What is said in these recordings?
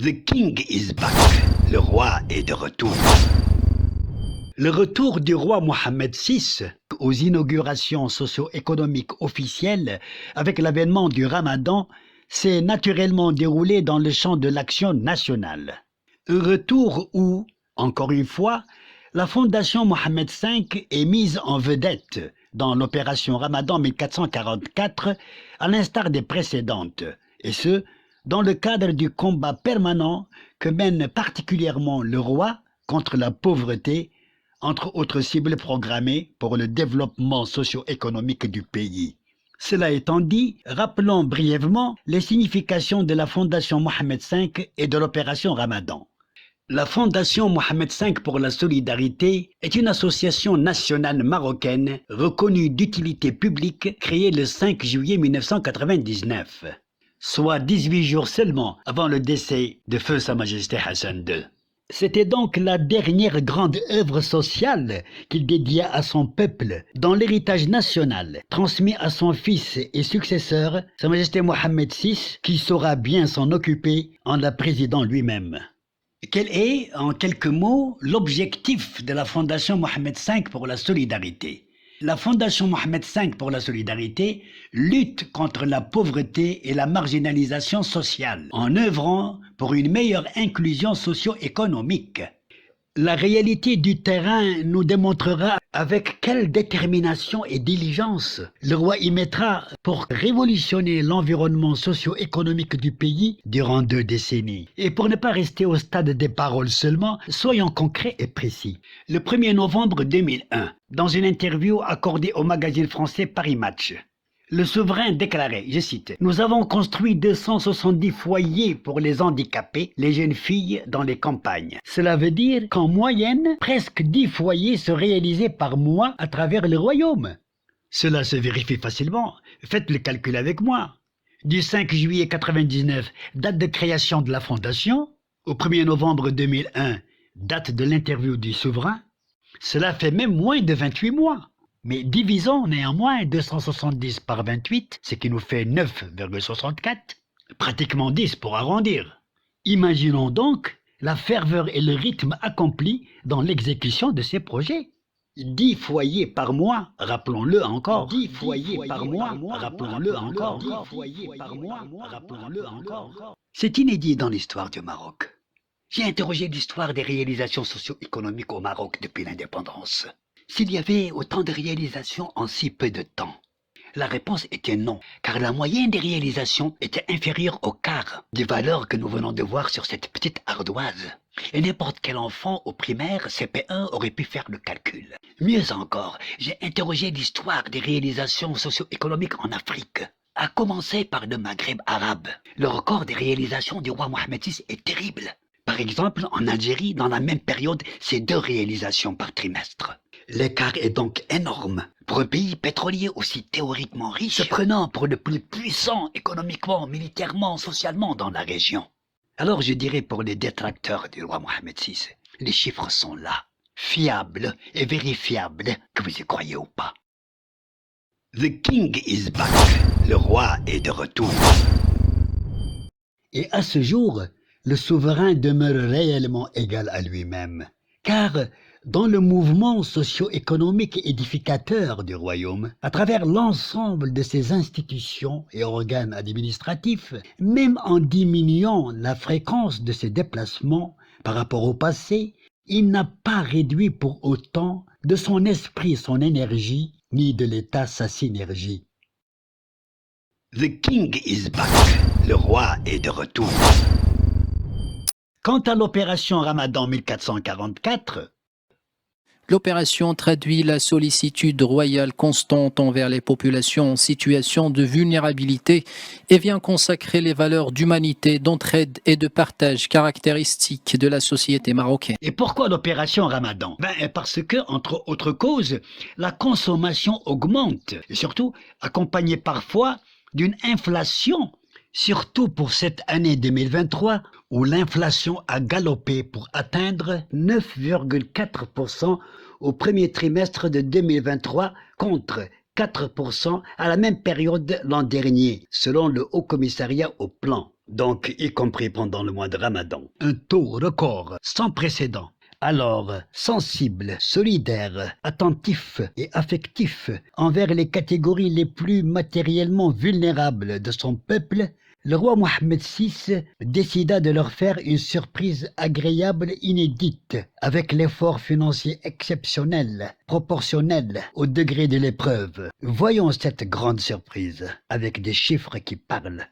The King is back. Le roi est de retour. Le retour du roi Mohammed VI aux inaugurations socio-économiques officielles avec l'avènement du Ramadan s'est naturellement déroulé dans le champ de l'action nationale. Un retour où, encore une fois, la fondation Mohammed V est mise en vedette dans l'opération Ramadan 1444, à l'instar des précédentes, et ce, dans le cadre du combat permanent que mène particulièrement le roi contre la pauvreté, entre autres cibles programmées pour le développement socio-économique du pays. Cela étant dit, rappelons brièvement les significations de la Fondation Mohammed V et de l'opération Ramadan. La Fondation Mohammed V pour la solidarité est une association nationale marocaine reconnue d'utilité publique créée le 5 juillet 1999, soit 18 jours seulement avant le décès de Feu Sa Majesté Hassan II. C'était donc la dernière grande œuvre sociale qu'il dédia à son peuple dans l'héritage national, transmis à son fils et successeur, Sa Majesté Mohammed VI, qui saura bien s'en occuper en la présidant lui-même. Quel est, en quelques mots, l'objectif de la Fondation Mohammed V pour la solidarité ? La Fondation Mohammed V pour la solidarité lutte contre la pauvreté et la marginalisation sociale en œuvrant pour une meilleure inclusion socio-économique. La réalité du terrain nous démontrera avec quelle détermination et diligence le roi y mettra pour révolutionner l'environnement socio-économique du pays durant 2 décennies. Et pour ne pas rester au stade des paroles seulement, soyons concrets et précis. Le 1er novembre 2001, dans une interview accordée au magazine français Paris Match, le souverain déclarait, je cite, « Nous avons construit 270 foyers pour les handicapés, les jeunes filles dans les campagnes. Cela veut dire qu'en moyenne, presque 10 foyers se réalisaient par mois à travers le royaume. Cela se vérifie facilement. Faites le calcul avec moi. Du 5 juillet 1999, date de création de la fondation, au 1er novembre 2001, date de l'interview du souverain, cela fait même moins de 28 mois. Mais divisons néanmoins 270 par 28, ce qui nous fait 9,64, pratiquement 10 pour arrondir. Imaginons donc la ferveur et le rythme accomplis dans l'exécution de ces projets. 10 foyers par mois, rappelons-le encore. 10 foyers par mois, rappelons-le encore. 10 foyers par mois, rappelons-le encore. C'est inédit dans l'histoire du Maroc. J'ai interrogé l'histoire des réalisations socio-économiques au Maroc depuis l'indépendance. S'il y avait autant de réalisations en si peu de temps? La réponse était non, car la moyenne des réalisations était inférieure au quart des valeurs que nous venons de voir sur cette petite ardoise. Et n'importe quel enfant au primaire CP1 aurait pu faire le calcul. Mieux encore, j'ai interrogé l'histoire des réalisations socio-économiques en Afrique, à commencer par le Maghreb arabe. Le record des réalisations du roi Mohammed VI est terrible. Par exemple, en Algérie, dans la même période, c'est 2 réalisations par trimestre. L'écart est donc énorme pour un pays pétrolier aussi théoriquement riche, se prenant pour le plus puissant économiquement, militairement, socialement dans la région. Alors je dirais pour les détracteurs du roi Mohammed VI, les chiffres sont là, fiables et vérifiables, que vous y croyez ou pas. The King is back. Le roi est de retour. Et à ce jour, le souverain demeure réellement égal à lui-même, car dans le mouvement socio-économique édificateur du royaume, à travers l'ensemble de ses institutions et organes administratifs, même en diminuant la fréquence de ses déplacements par rapport au passé, il n'a pas réduit pour autant de son esprit son énergie, ni de l'État sa synergie. The King is back. Le roi est de retour. Quant à l'opération Ramadan 1444, l'opération traduit la sollicitude royale constante envers les populations en situation de vulnérabilité et vient consacrer les valeurs d'humanité, d'entraide et de partage caractéristiques de la société marocaine. Et pourquoi l'opération Ramadan? Parce que, entre autres causes, la consommation augmente, et surtout accompagnée parfois d'une inflation, surtout pour cette année 2023, où l'inflation a galopé pour atteindre 9,4% au premier trimestre de 2023 contre 4% à la même période l'an dernier, selon le Haut Commissariat au Plan. donc y compris pendant le mois de Ramadan. Un taux record sans précédent. Alors, sensible, solidaire, attentif et affectif envers les catégories les plus matériellement vulnérables de son peuple, le roi Mohammed VI décida de leur faire une surprise agréable inédite, avec l'effort financier exceptionnel, proportionnel au degré de l'épreuve. Voyons cette grande surprise, avec des chiffres qui parlent.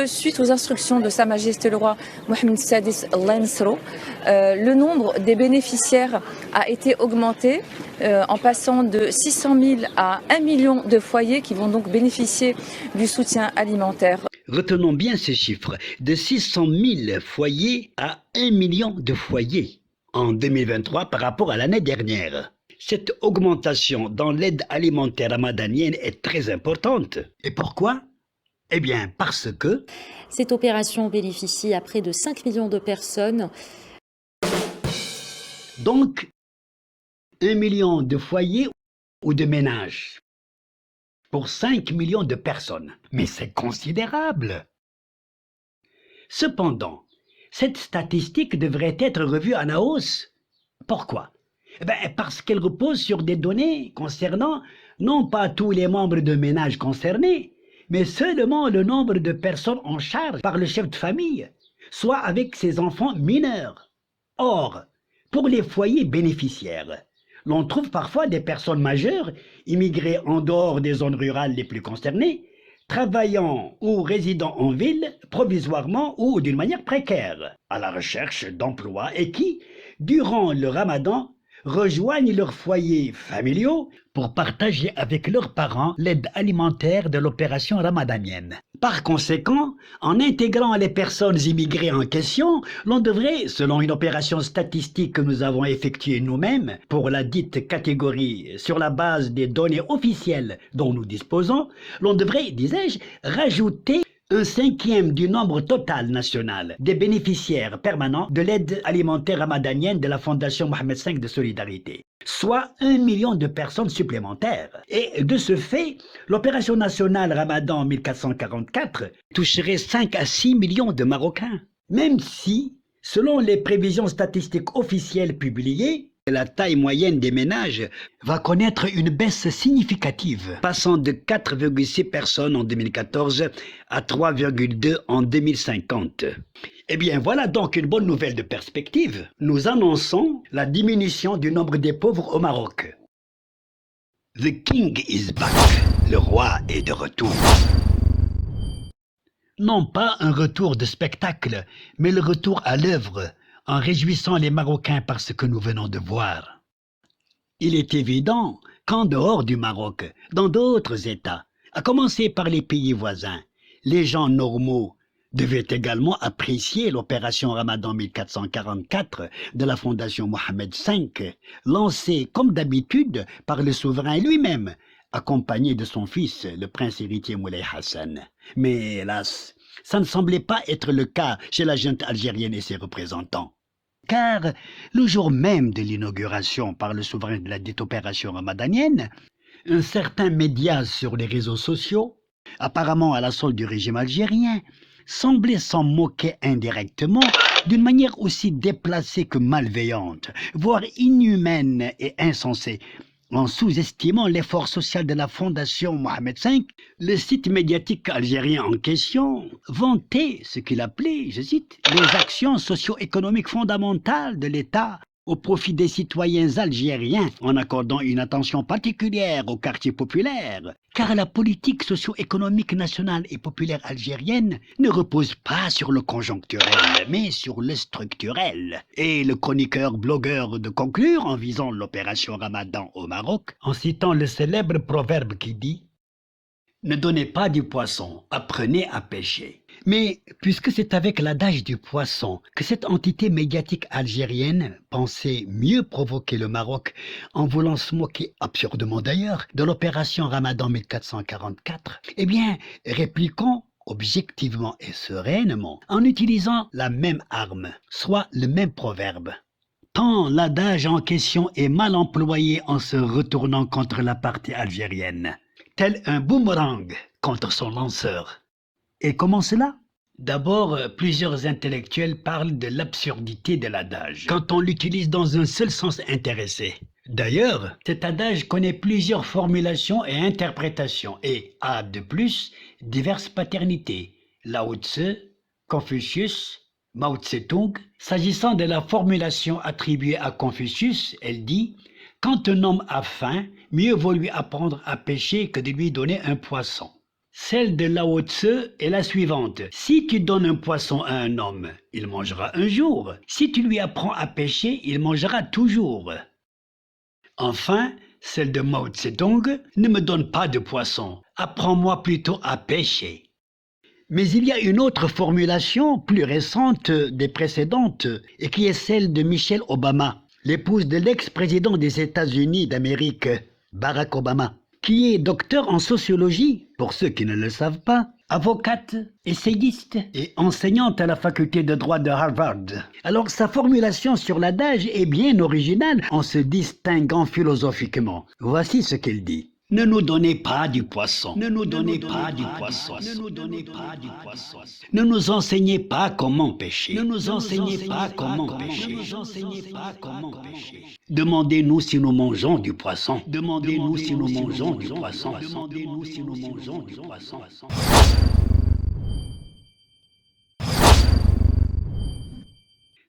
Suite aux instructions de Sa Majesté le roi Mohammed VI Al-Nasro, le nombre des bénéficiaires a été augmenté en passant de 600 000 à 1 million de foyers qui vont donc bénéficier du soutien alimentaire. Retenons bien ces chiffres, de 600 000 foyers à 1 million de foyers en 2023 par rapport à l'année dernière. Cette augmentation dans l'aide alimentaire ramadanienne est très importante. Et pourquoi ? Eh bien, parce que cette opération bénéficie à près de 5 millions de personnes. Donc, 1 million de foyers ou de ménages pour 5 millions de personnes. Mais c'est considérable. Cependant, cette statistique devrait être revue à la hausse. Pourquoi ? Parce qu'elle repose sur des données concernant non pas tous les membres de ménage concernés, mais seulement le nombre de personnes en charge par le chef de famille, soit avec ses enfants mineurs. Or, pour les foyers bénéficiaires, l'on trouve parfois des personnes majeures, immigrées en dehors des zones rurales les plus concernées, travaillant ou résidant en ville, provisoirement ou d'une manière précaire, à la recherche d'emploi et qui, durant le Ramadan, rejoignent leurs foyers familiaux pour partager avec leurs parents l'aide alimentaire de l'opération ramadanienne. Par conséquent, en intégrant les personnes immigrées en question, l'on devrait, selon une opération statistique que nous avons effectuée nous-mêmes pour la dite catégorie sur la base des données officielles dont nous disposons, l'on devrait, disais-je, rajouter un cinquième du nombre total national des bénéficiaires permanents de l'aide alimentaire ramadanienne de la Fondation Mohammed V de Solidarité, soit 1 million de personnes supplémentaires. Et de ce fait, l'opération nationale Ramadan 1444 toucherait 5 à 6 millions de Marocains. Même si, selon les prévisions statistiques officielles publiées, la taille moyenne des ménages va connaître une baisse significative, passant de 4,6 personnes en 2014 à 3,2 en 2050. Eh bien, voilà donc une bonne nouvelle de perspective. Nous annonçons la diminution du nombre des pauvres au Maroc. The King is back. Le roi est de retour. Non pas un retour de spectacle, mais le retour à l'œuvre, en réjouissant les Marocains par ce que nous venons de voir. Il est évident qu'en dehors du Maroc, dans d'autres États, à commencer par les pays voisins, les gens normaux devaient également apprécier l'opération Ramadan 1444 de la Fondation Mohammed V, lancée comme d'habitude par le souverain lui-même, accompagné de son fils, le prince héritier Moulay Hassan. Mais hélas, ça ne semblait pas être le cas chez la junte algérienne et ses représentants. Car le jour même de l'inauguration par le souverain de la dite opération ramadanienne, un certain média sur les réseaux sociaux, apparemment à la solde du régime algérien, semblait s'en moquer indirectement d'une manière aussi déplacée que malveillante, voire inhumaine et insensée. En sous-estimant l'effort social de la Fondation Mohammed V, le site médiatique algérien en question vantait ce qu'il appelait, je cite, « les actions socio-économiques fondamentales de l'État au profit des citoyens algériens en accordant une attention particulière aux quartiers populaires, car la politique socio-économique nationale et populaire algérienne ne repose pas sur le conjoncturel, mais sur le structurel. » Et le chroniqueur-blogueur de conclure en visant l'opération Ramadan au Maroc, en citant le célèbre proverbe qui dit « Ne donnez pas du poisson, apprenez à pêcher ». Mais puisque c'est avec l'adage du poisson que cette entité médiatique algérienne pensait mieux provoquer le Maroc en voulant se moquer, absurdement d'ailleurs, de l'opération Ramadan 1444, eh bien, répliquons objectivement et sereinement en utilisant la même arme, soit le même proverbe. Tant l'adage en question est mal employé en se retournant contre la partie algérienne, tel un boomerang contre son lanceur. Et comment cela ? D'abord, plusieurs intellectuels parlent de l'absurdité de l'adage, quand on l'utilise dans un seul sens intéressé. D'ailleurs, cet adage connaît plusieurs formulations et interprétations et a, de plus, diverses paternités. Lao Tse, Confucius, Mao Tse-tung. S'agissant de la formulation attribuée à Confucius, elle dit « Quand un homme a faim, mieux vaut lui apprendre à pêcher que de lui donner un poisson ». Celle de Lao Tse est la suivante. Si tu donnes un poisson à un homme, il mangera un jour. Si tu lui apprends à pêcher, il mangera toujours. Enfin, celle de Mao Tse-tung, ne me donne pas de poisson, apprends-moi plutôt à pêcher. Mais il y a une autre formulation plus récente des précédentes et qui est celle de Michelle Obama, l'épouse de l'ex-président des États-Unis d'Amérique, Barack Obama, qui est docteur en sociologie, pour ceux qui ne le savent pas, avocate, essayiste et enseignante à la faculté de droit de Harvard. Alors sa formulation sur l'adage est bien originale en se distinguant philosophiquement. Voici ce qu'elle dit. Ne nous donnez pas du poisson. Ne nous donnez pas du poisson. Ne nous donnez pas du poisson. Ne nous enseignez pas comment pêcher. Ne nous enseignez pas comment pêcher. Ne nous enseignez pas comment pêcher. Demandez-nous si nous mangeons du poisson. Demandez-nous si nous mangeons du poisson. Demandez-nous si nous mangeons du poisson.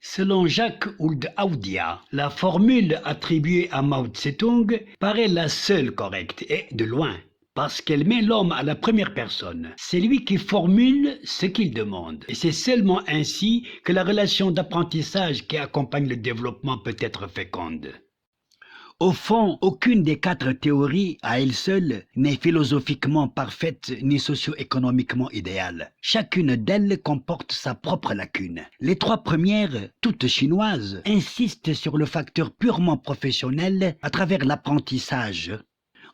Selon Jacques Ould Aoudia, la formule attribuée à Mao Tse-tung paraît la seule correcte, et de loin, parce qu'elle met l'homme à la première personne. C'est lui qui formule ce qu'il demande, et c'est seulement ainsi que la relation d'apprentissage qui accompagne le développement peut être féconde. Au fond, aucune des 4 théories, à elle seule, n'est philosophiquement parfaite ni socio-économiquement idéale. Chacune d'elles comporte sa propre lacune. Les 3 premières, toutes chinoises, insistent sur le facteur purement professionnel à travers l'apprentissage,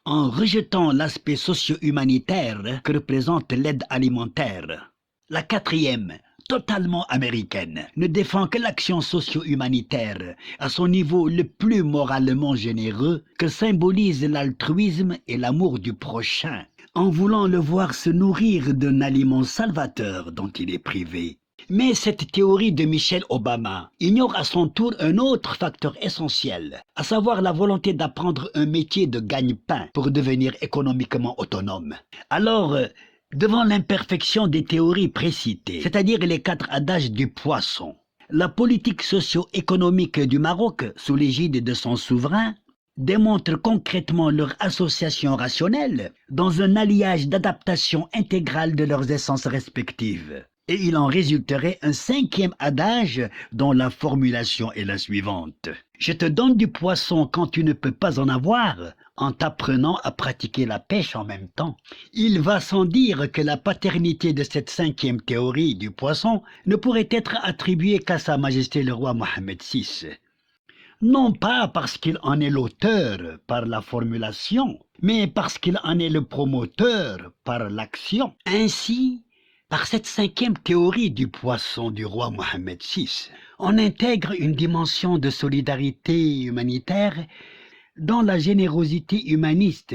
en rejetant l'aspect socio-humanitaire que représente l'aide alimentaire. La 4e, totalement américaine, ne défend que l'action socio-humanitaire à son niveau le plus moralement généreux que symbolise l'altruisme et l'amour du prochain, en voulant le voir se nourrir d'un aliment salvateur dont il est privé. Mais cette théorie de Michelle Obama ignore à son tour un autre facteur essentiel, à savoir la volonté d'apprendre un métier de gagne-pain pour devenir économiquement autonome. Alors, devant l'imperfection des théories précitées, c'est-à-dire les 4 adages du poisson, la politique socio-économique du Maroc, sous l'égide de son souverain, démontre concrètement leur association rationnelle dans un alliage d'adaptation intégrale de leurs essences respectives. Et il en résulterait un 5e adage dont la formulation est la suivante. Je te donne du poisson quand tu ne peux pas en avoir, en t'apprenant à pratiquer la pêche en même temps. Il va sans dire que la paternité de cette 5e théorie du poisson ne pourrait être attribuée qu'à Sa Majesté le roi Mohammed VI. Non pas parce qu'il en est l'auteur par la formulation, mais parce qu'il en est le promoteur par l'action. Ainsi, par cette 5e théorie du poisson du roi Mohammed VI, on intègre une dimension de solidarité humanitaire dans la générosité humaniste,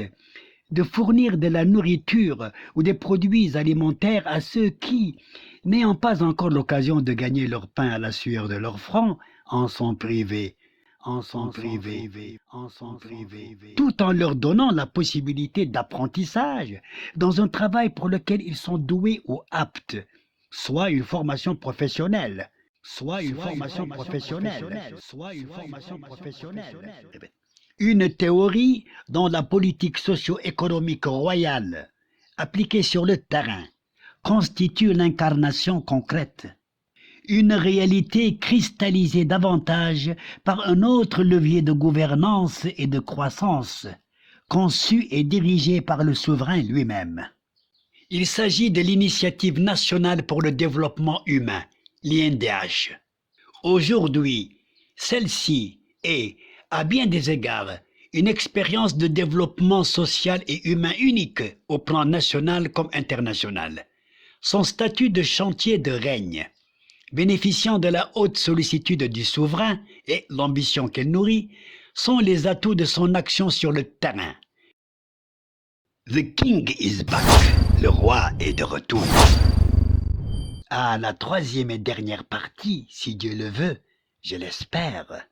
de fournir de la nourriture ou des produits alimentaires à ceux qui, n'ayant pas encore l'occasion de gagner leur pain à la sueur de leur front, en sont privés. Tout en leur donnant la possibilité d'apprentissage dans un travail pour lequel ils sont doués ou aptes, soit une formation professionnelle, Une théorie dont la politique socio-économique royale, appliquée sur le terrain, constitue l'incarnation concrète. Une réalité cristallisée davantage par un autre levier de gouvernance et de croissance, conçu et dirigé par le souverain lui-même. Il s'agit de l'Initiative nationale pour le développement humain, l'INDH. Aujourd'hui, celle-ci est, à bien des égards, une expérience de développement social et humain unique au plan national comme international. Son statut de chantier de règne, bénéficiant de la haute sollicitude du souverain et l'ambition qu'elle nourrit, sont les atouts de son action sur le terrain. The King is back. Le roi est de retour. à la troisième et dernière partie, si Dieu le veut, je l'espère.